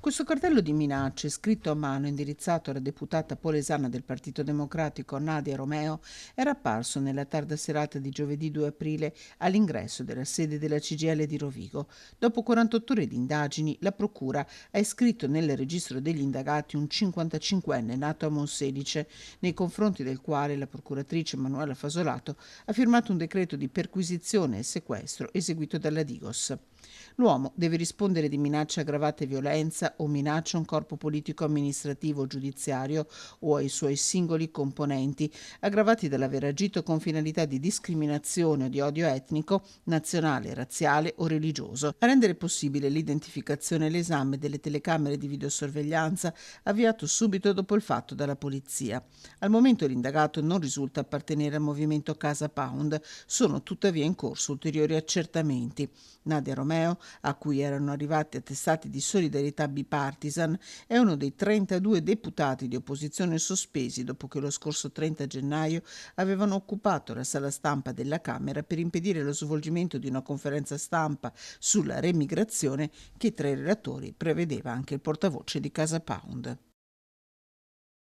Questo cartello di minacce, scritto a mano e indirizzato alla deputata polesana del Partito Democratico Nadia Romeo, era apparso nella tarda serata di giovedì 2 aprile all'ingresso della sede della CGIL di Rovigo. Dopo 48 ore di indagini, la Procura ha iscritto nel registro degli indagati un 55enne nato a Monselice, nei confronti del quale la procuratrice Manuela Fasolato ha firmato un decreto di perquisizione e sequestro eseguito dalla Digos. L'uomo deve rispondere di minaccia aggravata e violenza o minaccia a un corpo politico, amministrativo o giudiziario o ai suoi singoli componenti, aggravati dall'aver agito con finalità di discriminazione o di odio etnico, nazionale, razziale o religioso. A rendere possibile l'identificazione e l'esame delle telecamere di videosorveglianza avviato subito dopo il fatto dalla polizia. Al momento l'indagato non risulta appartenere al movimento Casa Pound, sono tuttavia in corso ulteriori accertamenti. Nadia Romeo, a cui erano arrivati attestati di solidarietà bipartisan, è uno dei 32 deputati di opposizione sospesi dopo che lo scorso 30 gennaio avevano occupato la sala stampa della Camera per impedire lo svolgimento di una conferenza stampa sulla remigrazione che tra i relatori prevedeva anche il portavoce di Casa Pound.